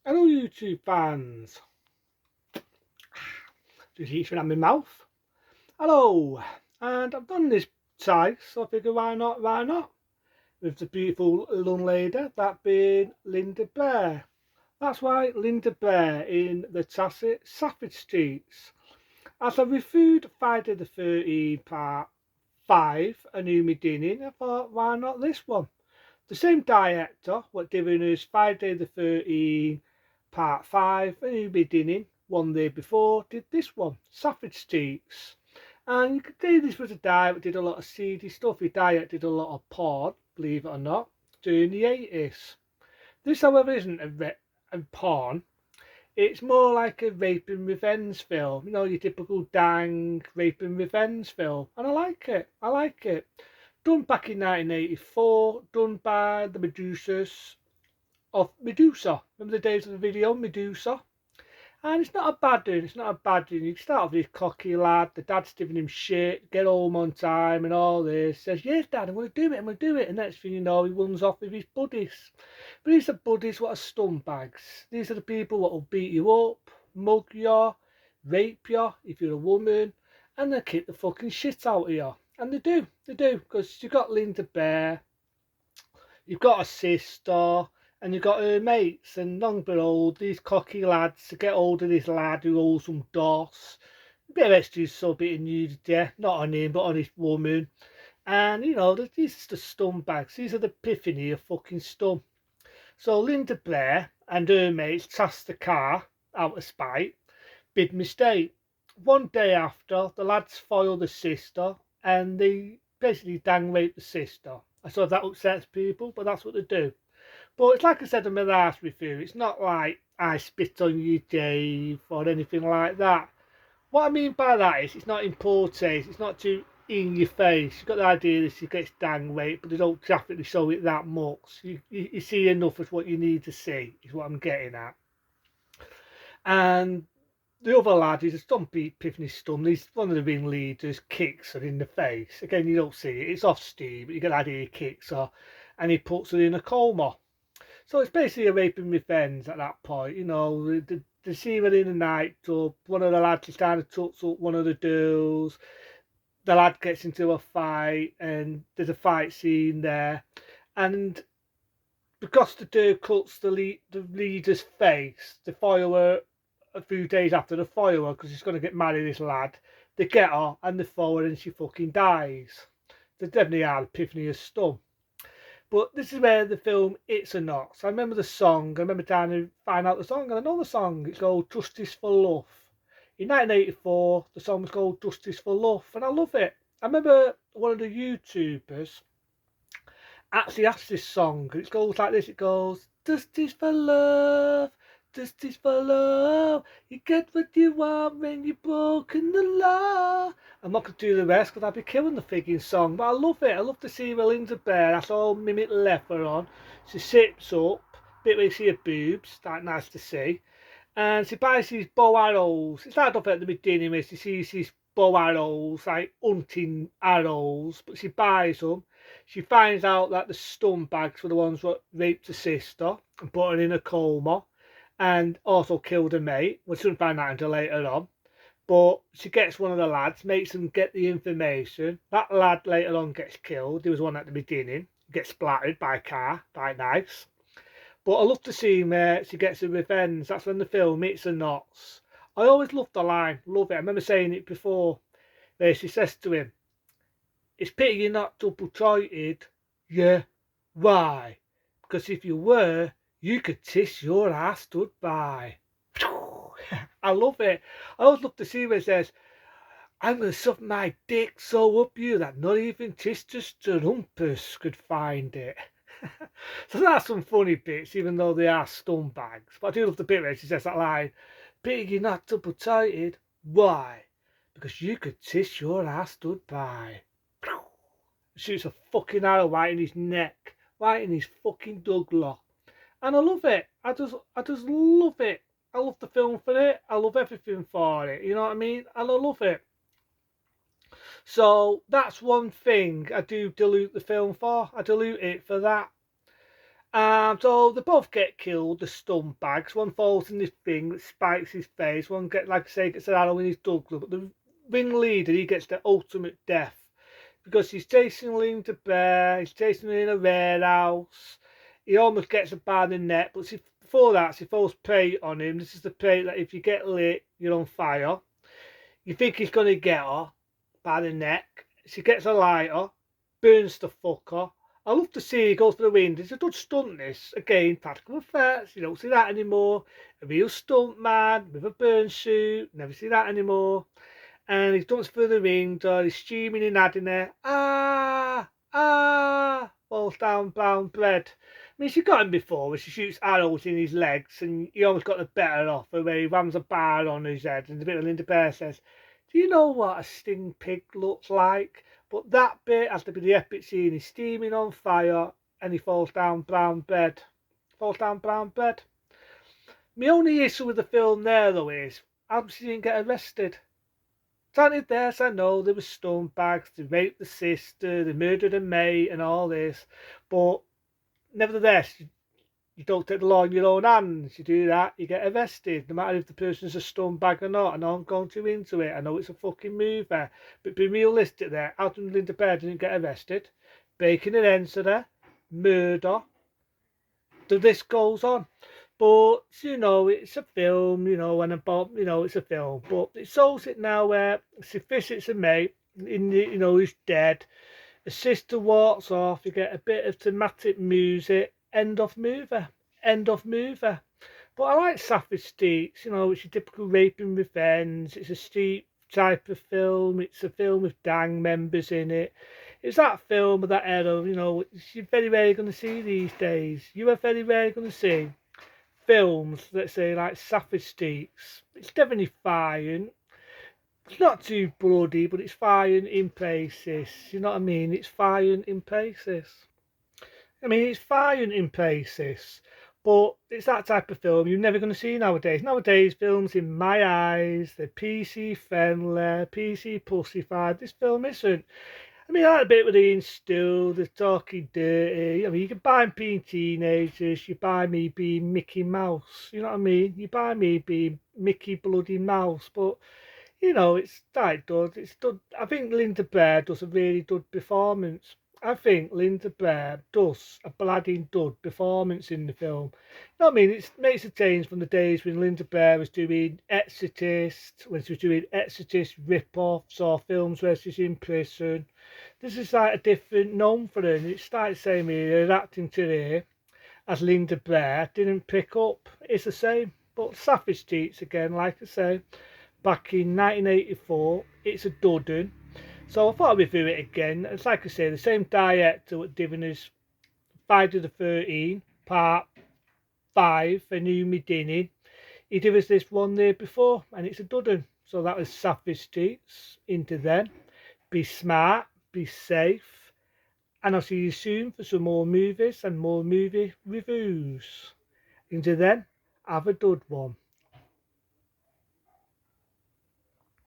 Hello YouTube fans, just eating out my mouth. Hello, and I've done this twice, so I figure why not? With the beautiful young lady, that being Linda Blair. That's right, Linda Blair in the Tacit Savage Streets. As I reviewed Friday the 13th part 5, A New Beginning, I thought why not this one? The same director, what giving us Friday the 13th Part 5, A New Beginning, one day before, did this one, Savage Streets. And you could say this was a guy that did a lot of seedy stuff. He directed a lot of porn, believe it or not, during the 80s. This, however, isn't a porn. It's more like a rape and revenge film. You know, your typical dang rape and revenge film. And I like it. I like it. Done back in 1984, done by the Medusas of Medusa. Remember the days of the video, Medusa? And it's not a bad one, it's not a bad one. You start with this cocky lad, the dad's giving him shit, get home on time and all this. Says, yes dad, I'm going to do it, I'm going to do it. And next thing you know, he runs off with his buddies. But these are buddies, what are scumbags. These are the people that will beat you up, mug you, rape you if you're a woman, and they'll kick the fucking shit out of you. And they do, because you've got Linda Bear, you've got a sister, and you've got her mates, and long behold, these cocky lads to get hold of this lad who owes some doss. A bit of extra so bit of nudity, not on him, but on his woman. And you know, these are the scumbags, these are the epiphany of fucking scum. So Linda Blair and her mates tasked the car out of spite. Big mistake. One day after, the lads foil the sister and they basically dang rape the sister. I saw that upsets people, but that's what they do. But it's like I said in my last review, it's not like I spit on you, Dave, or anything like that. What I mean by that is it's not in poor taste, it's not too in your face. You've got the idea that she gets dang raped, but they don't graphically show it that much. You see enough of what you need to see, is what I'm getting at. And the other lad is a stumpy Epiphany Stum. He's one of the ringleaders, kicks her in the face. Again, you don't see it, it's off steam, but you get the idea he kicks her and he puts her in a coma. So it's basically a rape and revenge at that point. You know, the scene in the nightclub, one of the lads is trying to touch up one of the girls. The lad gets into a fight, and there's a fight scene there. And because the girl cuts the leader's face, they fire her a few days after the fire her because she's going to get married, this lad. They get her and they fire her and she fucking dies. They definitely are Epiphany of Scum. But this is where the film hits a knot. So I remember the song. I remember trying to find out the song, and I know the song. It's called Justice for Love. In 1984, the song was called Justice for Love, and I love it. I remember one of the YouTubers actually asked this song. It goes like this. It goes, Justice for love, justice for love. You get what you want when you've broken the law. I'm not going to do the rest because I'd be killing the frigging song, but I love it. I love to see Melinda Bear. That's all mimic left her on. She sits up, bit where you see her boobs. That's nice to see. And she buys these bow arrows. It started off at the beginning where she sees these bow arrows, like hunting arrows, but she buys them. She finds out that the scumbags were the ones that raped her sister and put her in a coma and also killed her mate. We shouldn't find out until later on. But she gets one of the lads, makes them get the information. That lad later on gets killed. There was one at the beginning, gets splattered by a car, by knives. But I love to see where she gets her revenge. That's when the film hits the knots. I always love the line, love it. I remember saying it before, where she says to him, it's pity you're not double jointed. Yeah, why? Because if you were, you could kiss your ass stood by. I love it. I always love to see where it says, I'm going to stuff my dick so up you that not even Tistus Rumpus could find it. So that's some funny bits, even though they are scumbags. But I do love the bit where she says that line, Pity you're not double tighted. Why? Because you could kiss your ass stood by. Shoots a fucking arrow right in his neck, right in his fucking Douglas. And I love it. I just love it. I love the film for it. I love everything for it. You know what I mean? And I love it. So that's one thing I do dilute the film for. I dilute it for that. So they both get killed, the bags. One falls in this thing that spikes his face. One gets, like I say, gets an arrow in his jugular. But the ringleader, he gets the ultimate death because he's chasing Linda Bear. He's chasing her in a warehouse. He almost gets her by the neck, but before that, she falls prey on him. This is the prey that if you get lit, you're on fire. You think he's going to get her by the neck. She gets a lighter, burns the fucker. I love to see he goes for the wind. It's a good stunt, this. Again, practical effects. You don't see that anymore. A real stunt man with a burn suit. Never see that anymore. And he jumps for the wind, or he's streaming and adding there. Ah! Ah! Falls down brown bread. I mean, she got him before where she shoots arrows in his legs and he almost got the better of her where he rams a bar on his head and the bit of Linda Bear says, "Do you know what a sting pig looks like?" But that bit has to be the epic scene. He's steaming on fire and he falls down brown bread. Falls down brown bread. My only issue with the film there though is she didn't get arrested. Granted, yes, I know there were stone bags, they raped the sister, they murdered her mate and all this, but nevertheless, you don't take the law in your own hands. You do that, you get arrested, no matter if the person's a scumbag or not. I know I'm going too into it. I know it's a fucking movie, but be realistic there. Alton and Linda Bear didn't get arrested. Breaking and entering, murder. The list goes on. But, you know, it's a film, you know, and about, you know, it's a film. But it shows it now where she visits a mate, you know, who's dead. The sister walks off, you get a bit of thematic music, end of movie, end of movie. But I like Sapphic Streets, you know, it's a typical rape and revenge, it's a street type of film, it's a film with gang members in it. It's that film of that era, you know, you're very rarely going to see these days. You are very rarely going to see films, let's say, like Sapphic Streets. It's definitely fine. It's not too bloody, but it's fine in places. You know what I mean? It's fine in places. I mean, it's fine in places, but it's that type of film you're never going to see nowadays. Nowadays, films, in my eyes, they're PC friendly, PC pussified. This film isn't. I mean, I like a bit with Ian Still, the talking dirty. I mean, you can buy me being teenagers, you buy me being Mickey Mouse. You know what I mean? You buy me being Mickey Bloody Mouse, but you know, it's that good. It's done. I think Linda Blair does a really good performance. I think Linda Blair does a bloody good performance in the film. You know what I mean? It makes a change from the days when Linda Blair was doing Exorcist, when she was doing Exorcist rip-offs or films where she's in prison. This is like a different known for her, and it's like saying me her acting today as Linda Blair didn't pick up. It's the same. But Sapphic Streets again, like I say, back in 1984. It's a dud. So I thought I'd review it again. It's like I say, the same director that given us Friday the 13th, part 5, A New Beginning. He did us this one there before, and it's a dud. So that was Sapphic Streets. Into then. Be smart, be safe, and I'll see you soon for some more movies and more movie reviews. Into then, have a good one.